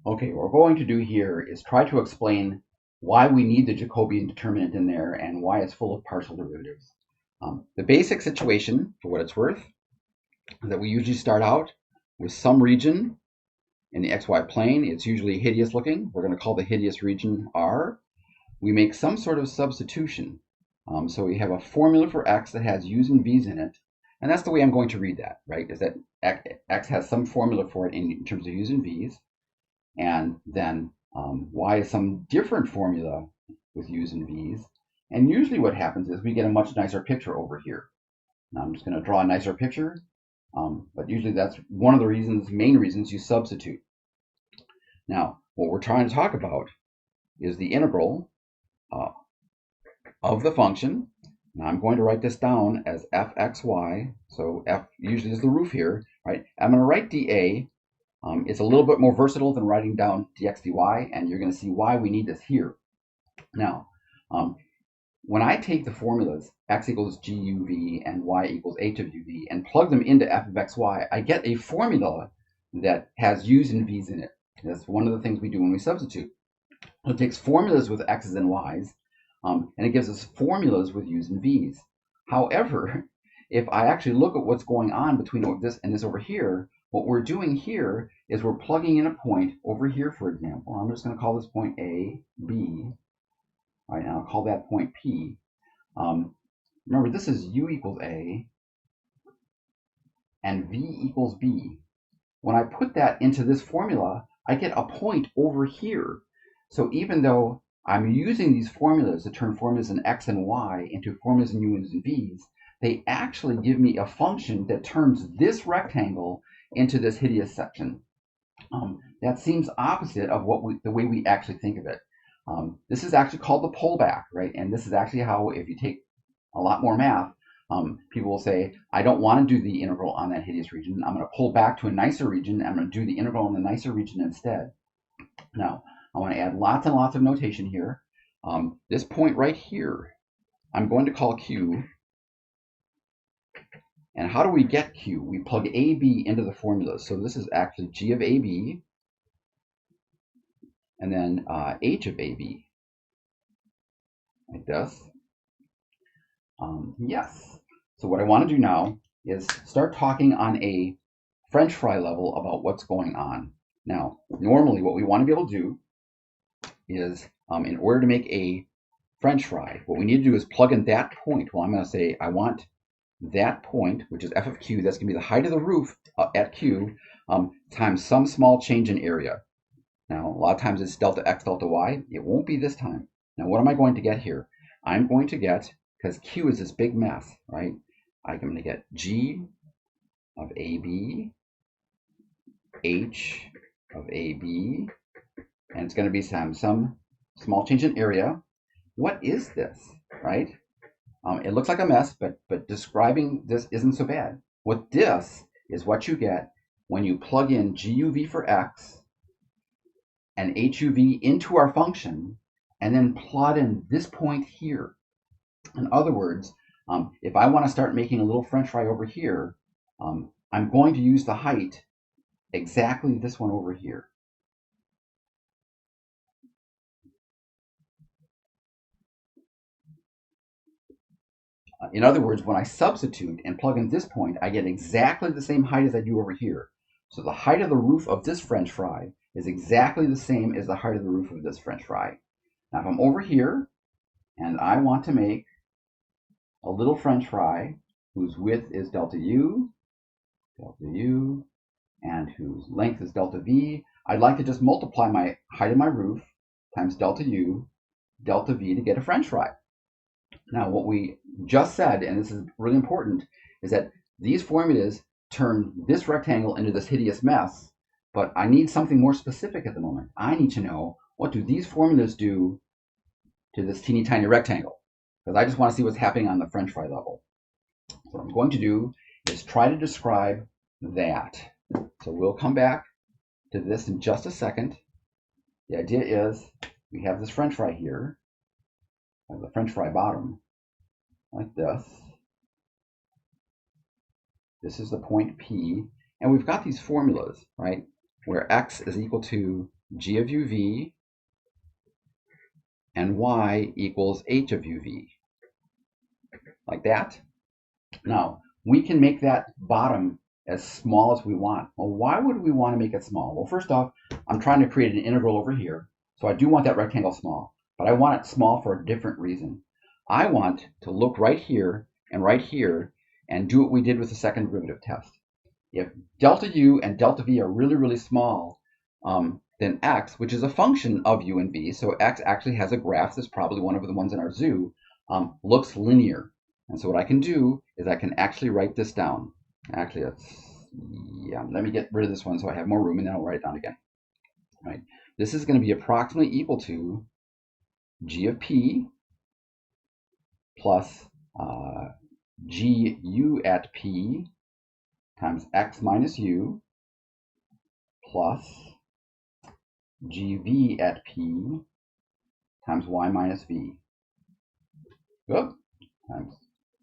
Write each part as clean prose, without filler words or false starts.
Okay, what we're going to do here is try to explain why we need the Jacobian determinant in there and why it's full of partial derivatives. The basic situation, for what it's worth, is that we usually start out with some region in the xy plane. It's usually hideous looking. We're going to call the hideous region R. We make some sort of substitution. So we have a formula for x that has u's and v's in it. And that's the way I'm going to read that, right? Is that x has some formula for it in terms of u's and v's. And then y is some different formula with u's and v's. And usually what happens is we get a much nicer picture over here. Now I'm just going to draw a nicer picture, but usually that's one of the main reasons you substitute. Now, what we're trying to talk about is the integral of the function. Now I'm going to write this down as fxy. So f usually is the roof here, right? I'm going to write dA. It's a little bit more versatile than writing down dx dy, and you're going to see why we need this here. Now, when I take the formulas x equals guv and y equals h of uv and plug them into f of xy, I get a formula that has u's and v's in it. That's one of the things we do when we substitute. It takes formulas with x's and y's, and it gives us formulas with u's and v's. However, if I actually look at what's going on between this and this over here, what we're doing here is we're plugging in a point over here, for example. I'm just going to call this point A, B. All right, now I'll call that point P. Remember, this is U equals A and V equals B. When I put that into this formula, I get a point over here. So even though I'm using these formulas to turn formulas in x and y into formulas in u's and v's, they actually give me a function that turns this rectangle into this hideous section. That seems opposite of the way we actually think of it. This is actually called the pullback, right? And this is actually how, if you take a lot more math, people will say, I don't want to do the integral on that hideous region. I'm going to pull back to a nicer region. And I'm going to do the integral on the nicer region instead. Now, I want to add lots and lots of notation here. This point right here, I'm going to call Q. And how do we get Q? We plug AB into the formula. So this is actually G of AB and then H of AB, like this. Yes. So what I want to do now is start talking on a French fry level about what's going on. Now, normally what we want to be able to do is, in order to make a French fry, what we need to do is plug in that point. Well, I'm going to say I want that point, which is f of q, that's going to be the height of the roof at q, times some small change in area. Now, a lot of times it's delta x, delta y. It won't be this time. Now, what am I going to get here? I'm going to get, because q is this big mess, right? I'm going to get g of ab, h of ab, and it's going to be some small change in area. What is this, right? It looks like a mess, but describing this isn't so bad. What this is what you get when you plug in GUV for x and HUV into our function and then plot in this point here. In other words, if I want to start making a little French fry over here, I'm going to use the height exactly this one over here. In other words, when I substitute and plug in this point, I get exactly the same height as I do over here. So the height of the roof of this French fry is exactly the same as the height of the roof of this French fry. Now, if I'm over here and I want to make a little French fry whose width is delta U, and whose length is delta V, I'd like to just multiply my height of my roof times delta U, delta V to get a French fry. Now, what we just said, and this is really important, is that these formulas turn this rectangle into this hideous mess, but I need something more specific at the moment. I need to know, what do these formulas do to this teeny tiny rectangle? Because I just want to see what's happening on the French fry level. So what I'm going to do is try to describe that. So we'll come back to this in just a second. The idea is we have this French fry here, the French fry bottom, like this. This is the point P, and we've got these formulas, right, where x is equal to g of uv and y equals h of uv, like that. Now, we can make that bottom as small as we want. Well, why would we want to make it small? Well, first off, I'm trying to create an integral over here, so I do want that rectangle small, but I want it small for a different reason. I want to look right here and do what we did with the second derivative test. If delta u and delta v are really, really small, then x, which is a function of u and v, so x actually has a graph that's probably one of the ones in our zoo, looks linear. And so what I can do is I can actually write this down. Actually, let me get rid of this one so I have more room, and then I'll write it down again. Right. This is going to be approximately equal to g of p plus gu at p times x minus u plus gv at p times y minus v. Oops,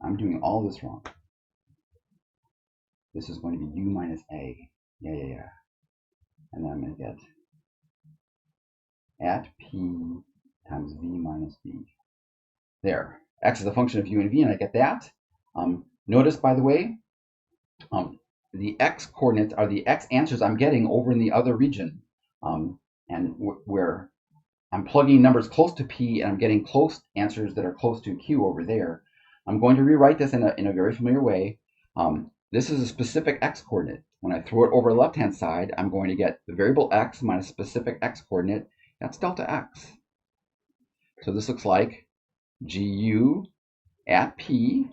I'm doing all this wrong. This is going to be u minus a. Yeah. And then I'm going to get at p times v minus v. There. X is a function of u and v, and I get that. Notice, by the way, the x coordinates are the x answers I'm getting over in the other region. And where I'm plugging numbers close to p and I'm getting close answers that are close to q over there. I'm going to rewrite this in a very familiar way. This is a specific x coordinate. When I throw it over the left-hand side, I'm going to get the variable x minus specific x coordinate. That's delta x. So this looks like gu at p.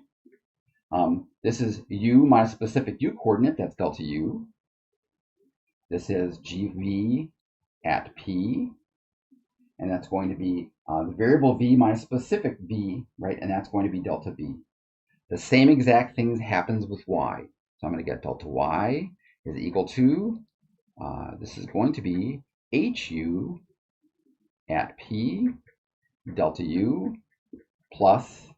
This is u minus specific u coordinate. That's delta u. This is gv at p. And that's going to be the variable v minus specific v, right? And that's going to be delta v. The same exact thing happens with y. So I'm going to get delta y is equal to, this is going to be hu at p delta u plus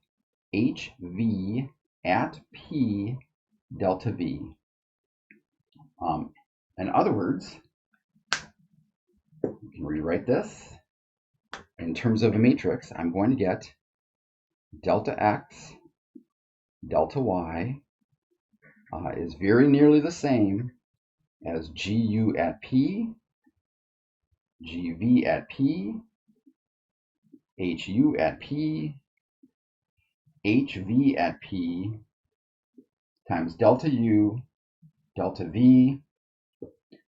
hv at p delta v. In other words, you can rewrite this. In terms of a matrix, I'm going to get delta x, delta y is very nearly the same as gu at p, gv at p, hu at p, hv at p times delta u, delta v.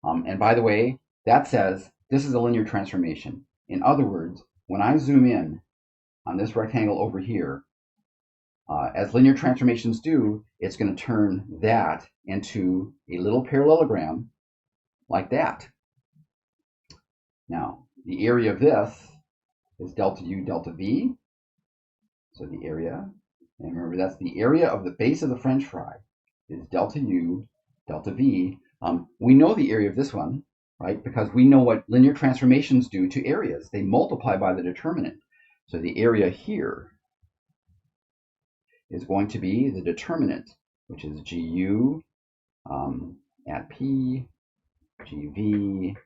And by the way, that says this is a linear transformation. In other words, when I zoom in on this rectangle over here, as linear transformations do, it's going to turn that into a little parallelogram like that. Now, the area of this is delta u, delta v. So the area, and remember that's the area of the base of the French fry, is delta u, delta v. We know the area of this one, right? Because we know what linear transformations do to areas. They multiply by the determinant. So the area here is going to be the determinant, which is gu at p, gv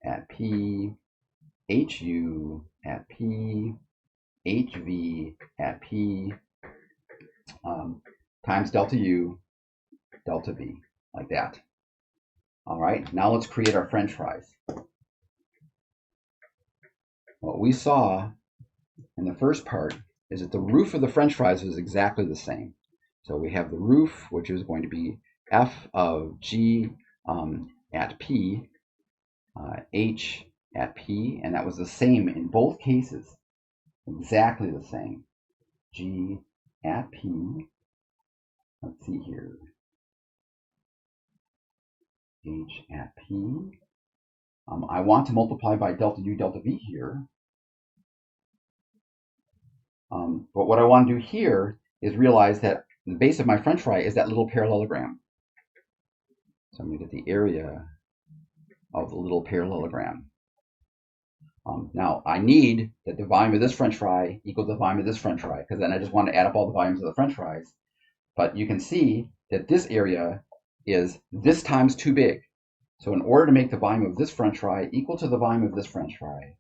at p, hu at p, hv at p, times delta u, delta v, like that. All right, now let's create our French fries. What we saw in the first part is that the roof of the French fries is exactly the same. So we have the roof, which is going to be f of g at p, h at p, and that was the same in both cases, exactly the same. G at p, let's see here, h at p. I want to multiply by delta u, delta v here. But what I want to do here is realize that the base of my French fry is that little parallelogram. So I'm going to get the area of the little parallelogram. Now, I need that the volume of this French fry equals the volume of this French fry, because then I just want to add up all the volumes of the French fries. But you can see that this area is this times too big. So in order to make the volume of this french fry equal to the volume of this french fry,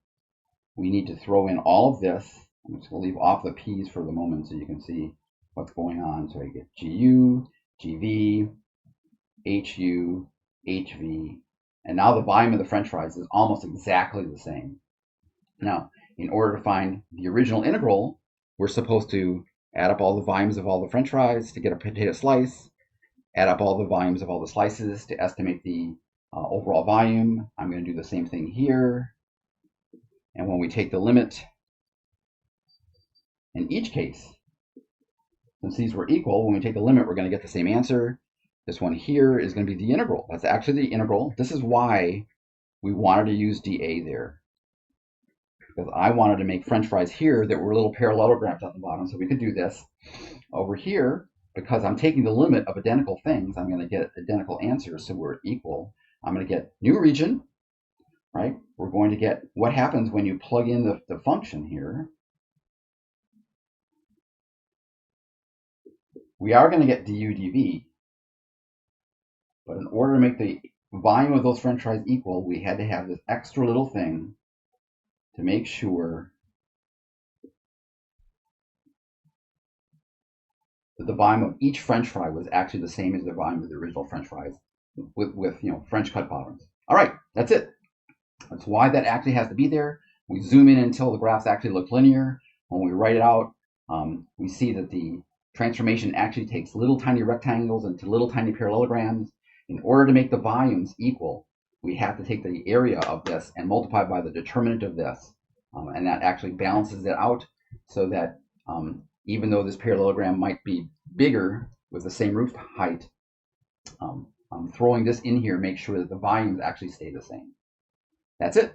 we need to throw in all of this. I'm just going to leave off the p's for the moment so you can see what's going on. So I get GU, GV, HU, HV, and now the volume of the french fries is almost exactly the same. Now, in order to find the original integral, we're supposed to add up all the volumes of all the french fries to get a potato slice, add up all the volumes of all the slices to estimate the overall volume. I'm going to do the same thing here. And when we take the limit, in each case, since these were equal, when we take the limit, we're going to get the same answer. This one here is going to be the integral. That's actually the integral. This is why we wanted to use dA there, because I wanted to make french fries here that were little parallelograms at the bottom, so we could do this. Over here, because I'm taking the limit of identical things, I'm going to get identical answers, so we're equal. I'm going to get new region, right? We're going to get what happens when you plug in the function here. We are going to get du dv, but in order to make the volume of those french fries equal, we had to have this extra little thing to make sure that the volume of each french fry was actually the same as the volume of the original french fries with French cut bottoms. All right, that's it. That's why that actually has to be there. We zoom in until the graphs actually look linear. When we write it out, we see that the transformation actually takes little tiny rectangles into little tiny parallelograms. In order to make the volumes equal, we have to take the area of this and multiply by the determinant of this. And that actually balances it out so that even though this parallelogram might be bigger with the same roof height, throwing this in here makes sure that the volumes actually stay the same. That's it.